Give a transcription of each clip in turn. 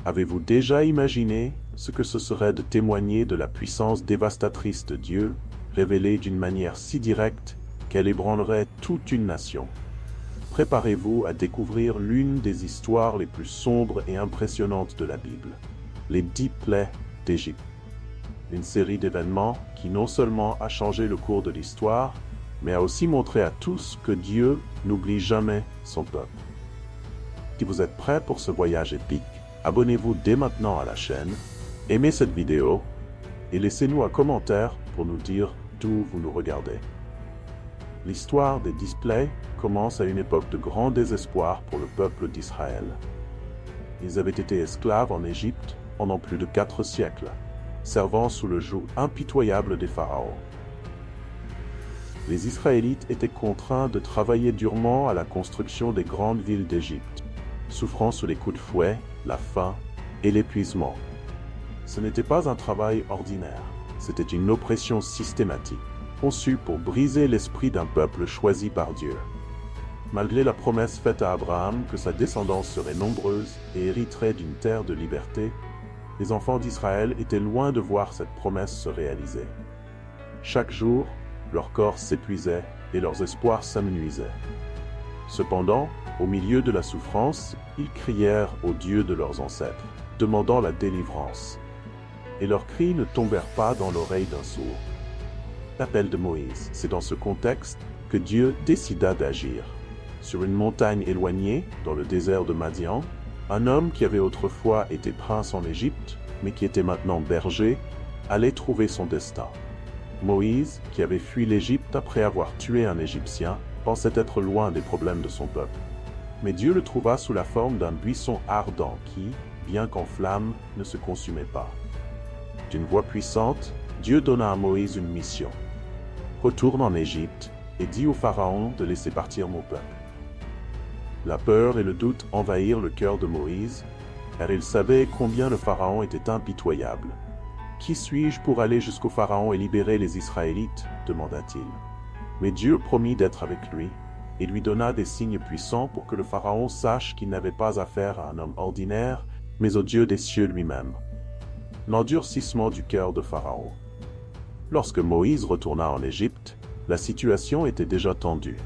Avez-vous déjà imaginé ce que ce serait de témoigner de la puissance dévastatrice de Dieu, révélée d'une manière si directe qu'elle ébranlerait toute une nation? Préparez-vous à découvrir l'une des histoires les plus sombres et impressionnantes de la Bible, les 10 plaies d'Égypte. Une série d'événements qui non seulement a changé le cours de l'histoire, mais a aussi montré à tous que Dieu n'oublie jamais son peuple. Si vous êtes prêts pour ce voyage épique, abonnez-vous dès maintenant à la chaîne, aimez cette vidéo et laissez-nous un commentaire pour nous dire d'où vous nous regardez. L'histoire des 10 plaies commence à une époque de grand désespoir pour le peuple d'Israël. Ils avaient été esclaves en Égypte pendant plus de 4 siècles, servant sous le joug impitoyable des pharaons. Les Israélites étaient contraints de travailler durement à la construction des grandes villes d'Égypte, souffrant sous les coups de fouet, la faim et l'épuisement. Ce n'était pas un travail ordinaire, c'était une oppression systématique, conçue pour briser l'esprit d'un peuple choisi par Dieu. Malgré la promesse faite à Abraham que sa descendance serait nombreuse et hériterait d'une terre de liberté, les enfants d'Israël étaient loin de voir cette promesse se réaliser. Chaque jour, leur corps s'épuisait et leurs espoirs s'amenuisaient. Cependant, au milieu de la souffrance, ils crièrent au Dieu de leurs ancêtres, demandant la délivrance. Et leurs cris ne tombèrent pas dans l'oreille d'un sourd. L'appel de Moïse, c'est dans ce contexte que Dieu décida d'agir. Sur une montagne éloignée, dans le désert de Madian, un homme qui avait autrefois été prince en Égypte, mais qui était maintenant berger, allait trouver son destin. Moïse, qui avait fui l'Égypte après avoir tué un Égyptien, pensait être loin des problèmes de son peuple. Mais Dieu le trouva sous la forme d'un buisson ardent qui, bien qu'en flammes, ne se consumait pas. D'une voix puissante, Dieu donna à Moïse une mission. « Retourne en Égypte et dis au Pharaon de laisser partir mon peuple. » La peur et le doute envahirent le cœur de Moïse, car il savait combien le Pharaon était impitoyable. « Qui suis-je pour aller jusqu'au Pharaon et libérer les Israélites ?» demanda-t-il. Mais Dieu promit d'être avec lui, et lui donna des signes puissants pour que le Pharaon sache qu'il n'avait pas affaire à un homme ordinaire, mais au Dieu des cieux lui-même. L'endurcissement du cœur de Pharaon. Lorsque Moïse retourna en Égypte, la situation était déjà tendue.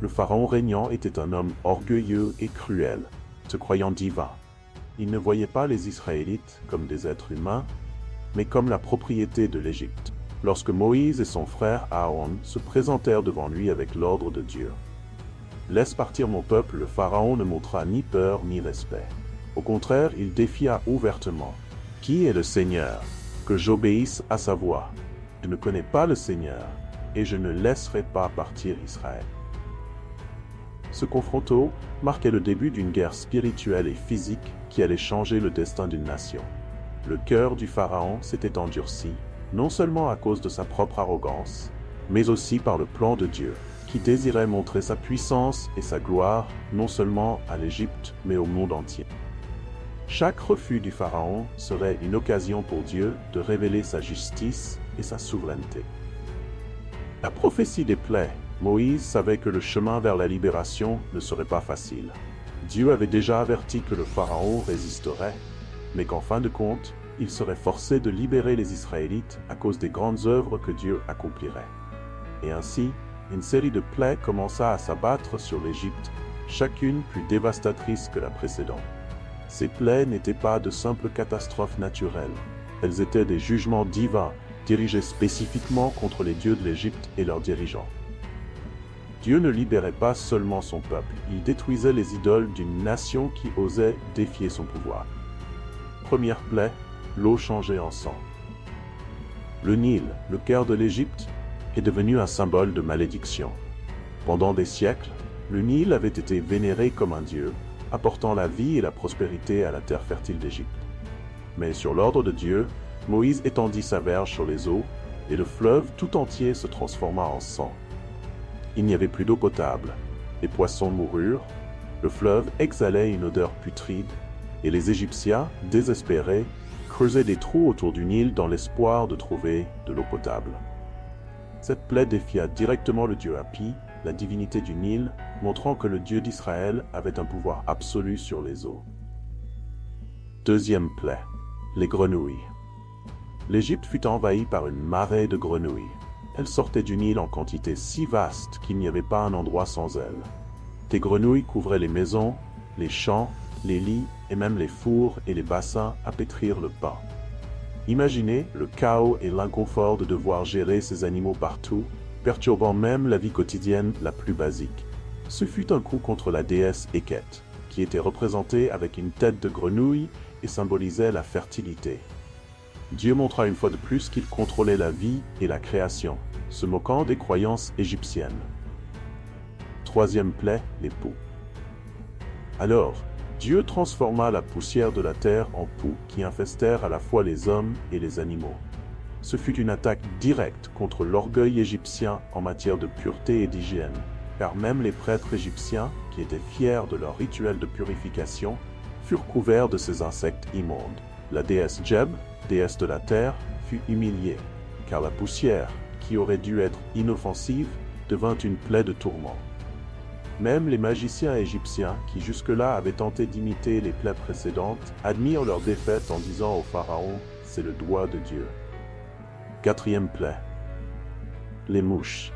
Le Pharaon régnant était un homme orgueilleux et cruel, se croyant divin. Il ne voyait pas les Israélites comme des êtres humains, mais comme la propriété de l'Égypte. Lorsque Moïse et son frère Aaron se présentèrent devant lui avec l'ordre de Dieu. « Laisse partir mon peuple », le Pharaon ne montra ni peur ni respect. Au contraire, il défia ouvertement. « Qui est le Seigneur? Que j'obéisse à sa voix. Je ne connais pas le Seigneur, et je ne laisserai pas partir Israël. » Ce confronto marquait le début d'une guerre spirituelle et physique qui allait changer le destin d'une nation. Le cœur du Pharaon s'était endurci, non seulement à cause de sa propre arrogance, mais aussi par le plan de Dieu, qui désirait montrer sa puissance et sa gloire non seulement à l'Égypte, mais au monde entier. Chaque refus du Pharaon serait une occasion pour Dieu de révéler sa justice et sa souveraineté. La prophétie des plaies, Moïse savait que le chemin vers la libération ne serait pas facile. Dieu avait déjà averti que le Pharaon résisterait, mais qu'en fin de compte, il serait forcé de libérer les Israélites à cause des grandes œuvres que Dieu accomplirait. Et ainsi, une série de plaies commença à s'abattre sur l'Égypte, chacune plus dévastatrice que la précédente. Ces plaies n'étaient pas de simples catastrophes naturelles, elles étaient des jugements divins dirigés spécifiquement contre les dieux de l'Égypte et leurs dirigeants. Dieu ne libérait pas seulement son peuple, il détruisait les idoles d'une nation qui osait défier son pouvoir. Première plaie, l'eau changée en sang. Le Nil, le cœur de l'Égypte, est devenu un symbole de malédiction. Pendant des siècles, le Nil avait été vénéré comme un dieu, apportant la vie et la prospérité à la terre fertile d'Égypte. Mais sur l'ordre de Dieu, Moïse étendit sa verge sur les eaux, et le fleuve tout entier se transforma en sang. Il n'y avait plus d'eau potable, les poissons moururent, le fleuve exhalait une odeur putride, et les Égyptiens, désespérés, creusaient des trous autour du Nil dans l'espoir de trouver de l'eau potable. Cette plaie défia directement le dieu Hapi, la divinité du Nil, montrant que le Dieu d'Israël avait un pouvoir absolu sur les eaux. Deuxième plaie, les grenouilles. L'Égypte fut envahie par une marée de grenouilles. Elles sortaient du Nil en quantité si vaste qu'il n'y avait pas un endroit sans elles. Des grenouilles couvraient les maisons, les champs, les lits et même les fours et les bassins à pétrir le pain. Imaginez le chaos et l'inconfort de devoir gérer ces animaux partout, perturbant même la vie quotidienne la plus basique. Ce fut un coup contre la déesse Héket, qui était représentée avec une tête de grenouille et symbolisait la fertilité. Dieu montra une fois de plus qu'il contrôlait la vie et la création, se moquant des croyances égyptiennes. Troisième plaie, les poux. Alors, Dieu transforma la poussière de la terre en poux qui infestèrent à la fois les hommes et les animaux. Ce fut une attaque directe contre l'orgueil égyptien en matière de pureté et d'hygiène, car même les prêtres égyptiens, qui étaient fiers de leur rituel de purification, furent couverts de ces insectes immondes. La déesse Djeb, déesse de la terre, fut humiliée, car la poussière, qui aurait dû être inoffensive, devint une plaie de tourment. Même les magiciens égyptiens, qui jusque-là avaient tenté d'imiter les plaies précédentes, admirent leur défaite en disant au pharaon « c'est le doigt de Dieu ». Quatrième plaie, les mouches.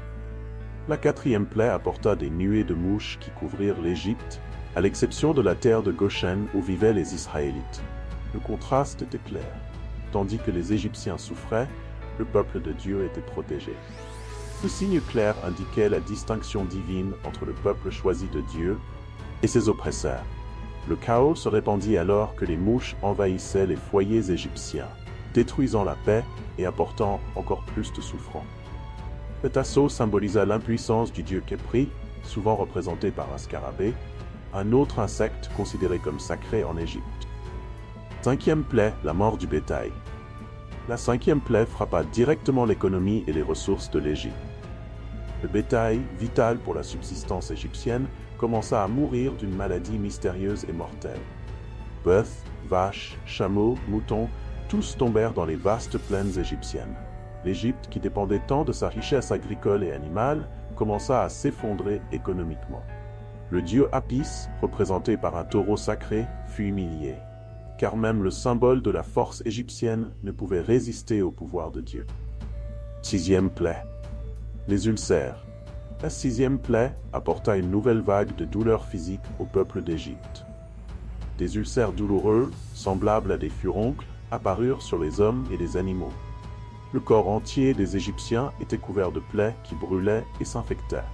La quatrième plaie apporta des nuées de mouches qui couvrirent l'Égypte, à l'exception de la terre de Goshen où vivaient les Israélites. Le contraste était clair. Tandis que les Égyptiens souffraient, le peuple de Dieu était protégé. Ce signe clair indiquait la distinction divine entre le peuple choisi de Dieu et ses oppresseurs. Le chaos se répandit alors que les mouches envahissaient les foyers égyptiens, détruisant la paix et apportant encore plus de souffrance. Cet assaut symbolisa l'impuissance du dieu Khepri, souvent représenté par un scarabée, un autre insecte considéré comme sacré en Égypte. Cinquième plaie, la mort du bétail. La cinquième plaie frappa directement l'économie et les ressources de l'Égypte. Le bétail, vital pour la subsistance égyptienne, commença à mourir d'une maladie mystérieuse et mortelle. Bœufs, vaches, chameaux, moutons, tous tombèrent dans les vastes plaines égyptiennes. L'Égypte, qui dépendait tant de sa richesse agricole et animale, commença à s'effondrer économiquement. Le dieu Apis, représenté par un taureau sacré, fut humilié, car même le symbole de la force égyptienne ne pouvait résister au pouvoir de Dieu. Sixième plaie, les ulcères. La sixième plaie apporta une nouvelle vague de douleurs physiques au peuple d'Égypte. Des ulcères douloureux, semblables à des furoncles, apparurent sur les hommes et les animaux. Le corps entier des Égyptiens était couvert de plaies qui brûlaient et s'infectaient.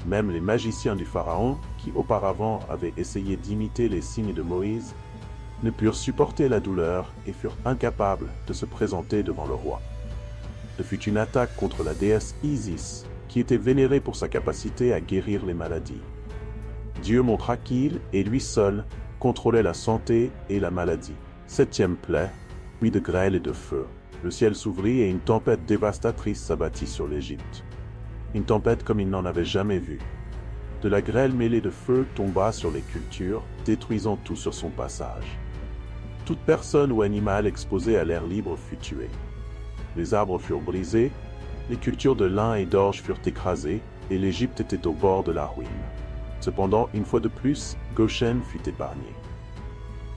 Même les magiciens du Pharaon, qui auparavant avaient essayé d'imiter les signes de Moïse, ne purent supporter la douleur et furent incapables de se présenter devant le roi. Ce fut une attaque contre la déesse Isis, qui était vénérée pour sa capacité à guérir les maladies. Dieu montra qu'il, et lui seul, contrôlait la santé et la maladie. Septième plaie, pluie de grêle et de feu. Le ciel s'ouvrit et une tempête dévastatrice s'abattit sur l'Égypte. Une tempête comme il n'en avait jamais vu. De la grêle mêlée de feu tomba sur les cultures, détruisant tout sur son passage. Toute personne ou animal exposé à l'air libre fut tué. Les arbres furent brisés, les cultures de lin et d'orge furent écrasées, et l'Égypte était au bord de la ruine. Cependant, une fois de plus, Goshen fut épargné.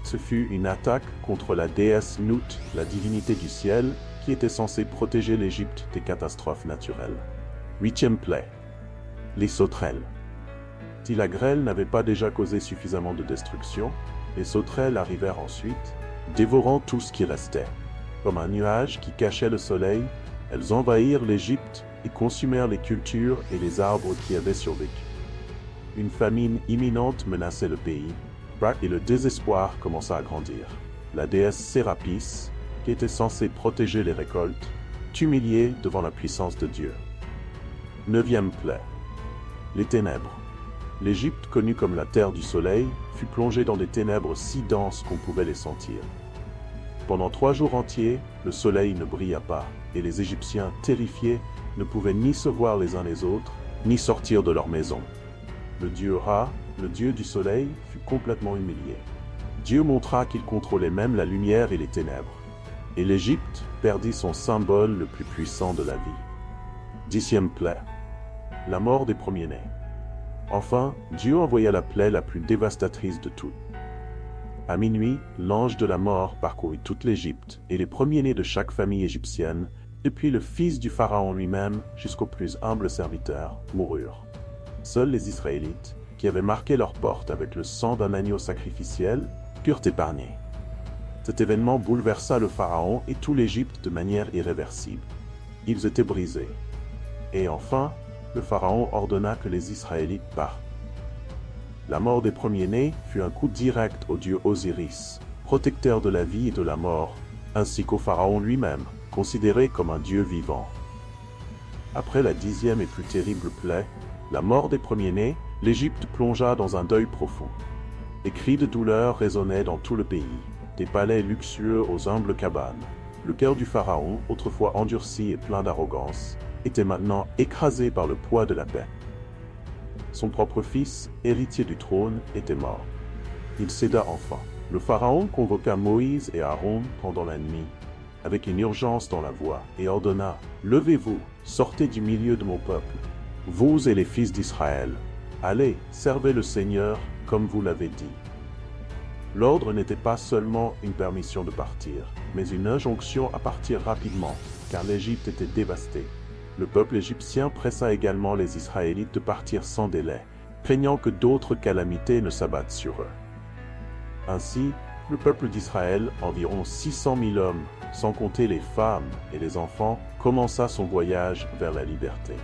Ce fut une attaque contre la déesse Nut, la divinité du ciel, qui était censée protéger l'Égypte des catastrophes naturelles. Huitième plaie, les sauterelles. Si la grêle n'avait pas déjà causé suffisamment de destruction, les sauterelles arrivèrent ensuite, dévorant tout ce qui restait. Comme un nuage qui cachait le soleil, elles envahirent l'Égypte et consumèrent les cultures et les arbres qui avaient survécu. Une famine imminente menaçait le pays, et le désespoir commença à grandir. La déesse Sérapis, qui était censée protéger les récoltes, fut humiliée devant la puissance de Dieu. Neuvième plaie, les ténèbres. L'Égypte, connue comme la terre du soleil, fut plongée dans des ténèbres si denses qu'on pouvait les sentir. Pendant 3 jours entiers, le soleil ne brilla pas, et les Égyptiens, terrifiés, ne pouvaient ni se voir les uns les autres, ni sortir de leur maison. Le dieu Ra, le dieu du soleil, fut complètement humilié. Dieu montra qu'il contrôlait même la lumière et les ténèbres, et l'Égypte perdit son symbole le plus puissant de la vie. 10e plaie, la mort des premiers-nés. Enfin, Dieu envoya la plaie la plus dévastatrice de toutes. À minuit, l'ange de la mort parcourut toute l'Égypte, et les premiers-nés de chaque famille égyptienne, depuis le fils du Pharaon lui-même jusqu'au plus humble serviteur, moururent. Seuls les Israélites, qui avaient marqué leur porte avec le sang d'un agneau sacrificiel, furent épargnés. Cet événement bouleversa le Pharaon et tout l'Égypte de manière irréversible. Ils étaient brisés. Et enfin, le Pharaon ordonna que les Israélites partent. La mort des premiers-nés fut un coup direct au dieu Osiris, protecteur de la vie et de la mort, ainsi qu'au Pharaon lui-même, considéré comme un dieu vivant. Après la 10e et plus terrible plaie, la mort des premiers-nés, l'Égypte plongea dans un deuil profond. Des cris de douleur résonnaient dans tout le pays, des palais luxueux aux humbles cabanes. Le cœur du Pharaon, autrefois endurci et plein d'arrogance, était maintenant écrasé par le poids de la paix. Son propre fils, héritier du trône, était mort. Il céda enfin. Le Pharaon convoqua Moïse et Aaron pendant la nuit, avec une urgence dans la voix, et ordonna « Levez-vous, sortez du milieu de mon peuple, vous et les fils d'Israël. Allez, servez le Seigneur comme vous l'avez dit. » L'ordre n'était pas seulement une permission de partir, mais une injonction à partir rapidement, car l'Égypte était dévastée. Le peuple égyptien pressa également les Israélites de partir sans délai, craignant que d'autres calamités ne s'abattent sur eux. Ainsi, le peuple d'Israël, environ 600 000 hommes, sans compter les femmes et les enfants, commença son voyage vers la liberté.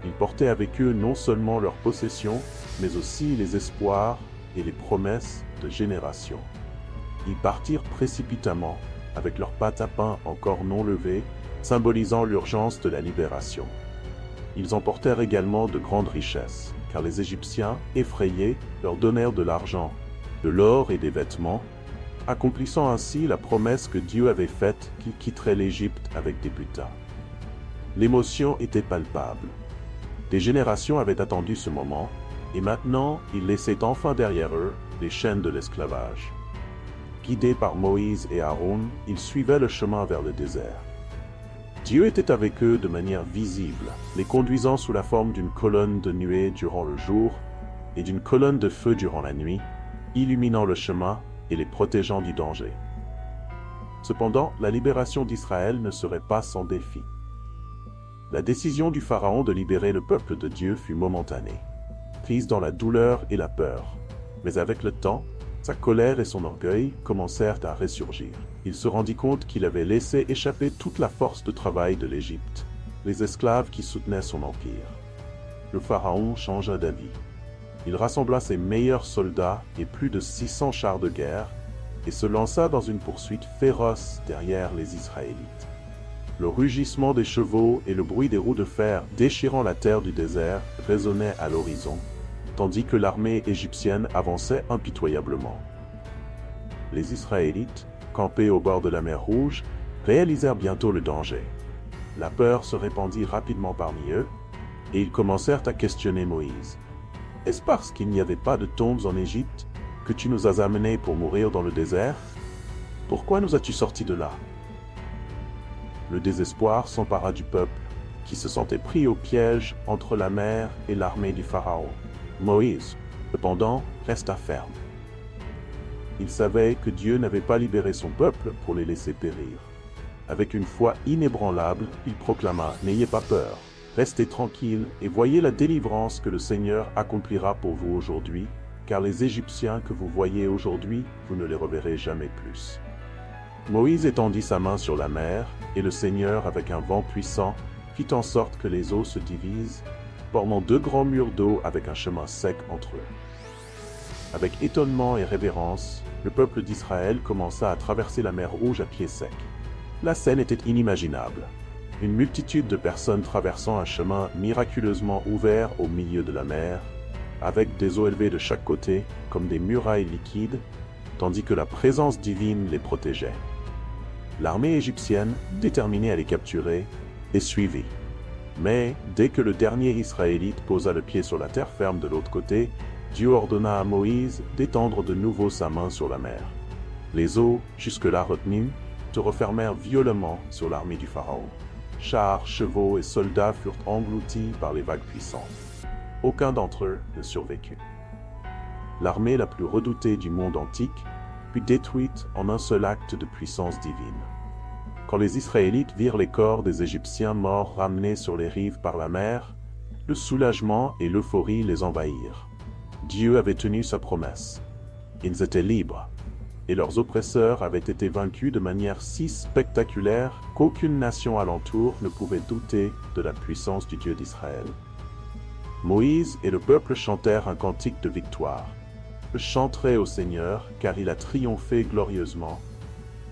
Ils portaient avec eux non seulement leurs possessions, mais aussi les espoirs et les promesses de générations. Ils partirent précipitamment, avec leurs pattes à pain encore non levées, symbolisant l'urgence de la libération. Ils emportèrent également de grandes richesses, car les Égyptiens, effrayés, leur donnèrent de l'argent, de l'or et des vêtements, accomplissant ainsi la promesse que Dieu avait faite qu'ils quitteraient l'Égypte avec des butins. L'émotion était palpable. Des générations avaient attendu ce moment, et maintenant ils laissaient enfin derrière eux les chaînes de l'esclavage. Guidés par Moïse et Aaron, ils suivaient le chemin vers le désert. Dieu était avec eux de manière visible, les conduisant sous la forme d'une colonne de nuée durant le jour et d'une colonne de feu durant la nuit, illuminant le chemin et les protégeant du danger. Cependant, la libération d'Israël ne serait pas sans défi. La décision du Pharaon de libérer le peuple de Dieu fut momentanée, prise dans la douleur et la peur, mais avec le temps, sa colère et son orgueil commencèrent à ressurgir. Il se rendit compte qu'il avait laissé échapper toute la force de travail de l'Égypte, les esclaves qui soutenaient son empire. Le Pharaon changea d'avis. Il rassembla ses meilleurs soldats et plus de 600 chars de guerre et se lança dans une poursuite féroce derrière les Israélites. Le rugissement des chevaux et le bruit des roues de fer déchirant la terre du désert résonnaient à l'horizon, tandis que l'armée égyptienne avançait impitoyablement. Les Israélites, campés au bord de la mer Rouge, réalisèrent bientôt le danger. La peur se répandit rapidement parmi eux, et ils commencèrent à questionner Moïse. « Est-ce parce qu'il n'y avait pas de tombes en Égypte que tu nous as amenés pour mourir dans le désert? Pourquoi nous as-tu sortis de là ?» Le désespoir s'empara du peuple, qui se sentait pris au piège entre la mer et l'armée du Pharaon. Moïse, cependant, resta ferme. Il savait que Dieu n'avait pas libéré son peuple pour les laisser périr. Avec une foi inébranlable, il proclama « N'ayez pas peur, restez tranquilles et voyez la délivrance que le Seigneur accomplira pour vous aujourd'hui, car les Égyptiens que vous voyez aujourd'hui, vous ne les reverrez jamais plus. » Moïse étendit sa main sur la mer, et le Seigneur, avec un vent puissant, fit en sorte que les eaux se divisent, formant 2 grands murs d'eau avec un chemin sec entre eux. Avec étonnement et révérence, le peuple d'Israël commença à traverser la mer Rouge à pied sec. La scène était inimaginable. Une multitude de personnes traversant un chemin miraculeusement ouvert au milieu de la mer, avec des eaux élevées de chaque côté, comme des murailles liquides, tandis que la présence divine les protégeait. L'armée égyptienne, déterminée à les capturer, les suivit. Mais, dès que le dernier Israélite posa le pied sur la terre ferme de l'autre côté, Dieu ordonna à Moïse d'étendre de nouveau sa main sur la mer. Les eaux, jusque-là retenues, se refermèrent violemment sur l'armée du Pharaon. Chars, chevaux et soldats furent engloutis par les vagues puissantes. Aucun d'entre eux ne survécut. L'armée la plus redoutée du monde antique, puis détruite en un seul acte de puissance divine. Quand les Israélites virent les corps des Égyptiens morts ramenés sur les rives par la mer, le soulagement et l'euphorie les envahirent. Dieu avait tenu sa promesse. Ils étaient libres, et leurs oppresseurs avaient été vaincus de manière si spectaculaire qu'aucune nation alentour ne pouvait douter de la puissance du Dieu d'Israël. Moïse et le peuple chantèrent un cantique de victoire. Je chanterai au Seigneur, car il a triomphé glorieusement.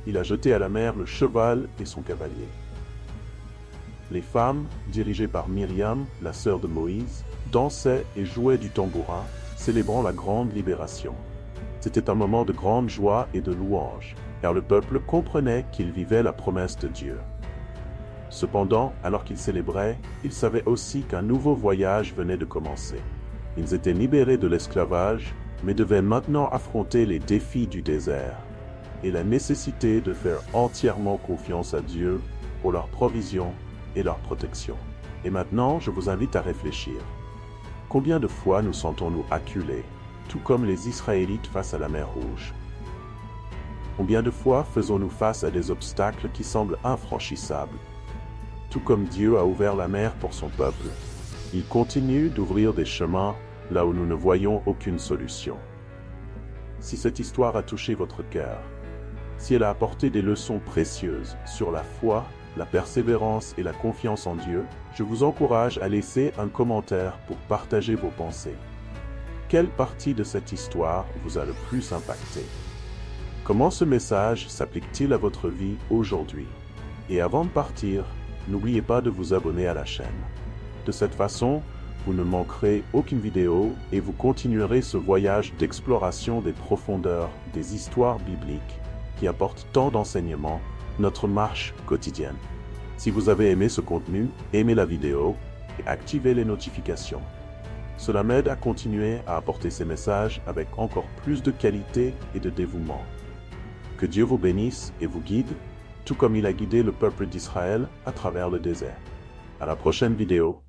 Il a jeté à la mer le cheval et son cavalier. Les femmes, dirigées par Myriam, la sœur de Moïse, dansaient et jouaient du tambourin, célébrant la grande libération. C'était un moment de grande joie et de louange, car le peuple comprenait qu'il vivait la promesse de Dieu. Cependant, alors qu'ils célébraient, ils savaient aussi qu'un nouveau voyage venait de commencer. Ils étaient libérés de l'esclavage, mais devaient maintenant affronter les défis du désert et la nécessité de faire entièrement confiance à Dieu pour leur provision et leur protection. Et maintenant, je vous invite à réfléchir. Combien de fois nous sentons-nous acculés, tout comme les Israélites face à la mer Rouge? Combien de fois faisons-nous face à des obstacles qui semblent infranchissables? Tout comme Dieu a ouvert la mer pour son peuple, il continue d'ouvrir des chemins là où nous ne voyons aucune solution. Si cette histoire a touché votre cœur, si elle a apporté des leçons précieuses sur la foi, la persévérance et la confiance en Dieu, je vous encourage à laisser un commentaire pour partager vos pensées. Quelle partie de cette histoire vous a le plus impacté? Comment ce message s'applique-t-il à votre vie aujourd'hui? Et avant de partir, n'oubliez pas de vous abonner à la chaîne. De cette façon, vous ne manquerez aucune vidéo et vous continuerez ce voyage d'exploration des profondeurs des histoires bibliques qui apportent tant d'enseignements notre marche quotidienne. Si vous avez aimé ce contenu, aimez la vidéo et activez les notifications. Cela m'aide à continuer à apporter ces messages avec encore plus de qualité et de dévouement. Que Dieu vous bénisse et vous guide, tout comme il a guidé le peuple d'Israël à travers le désert. À la prochaine vidéo.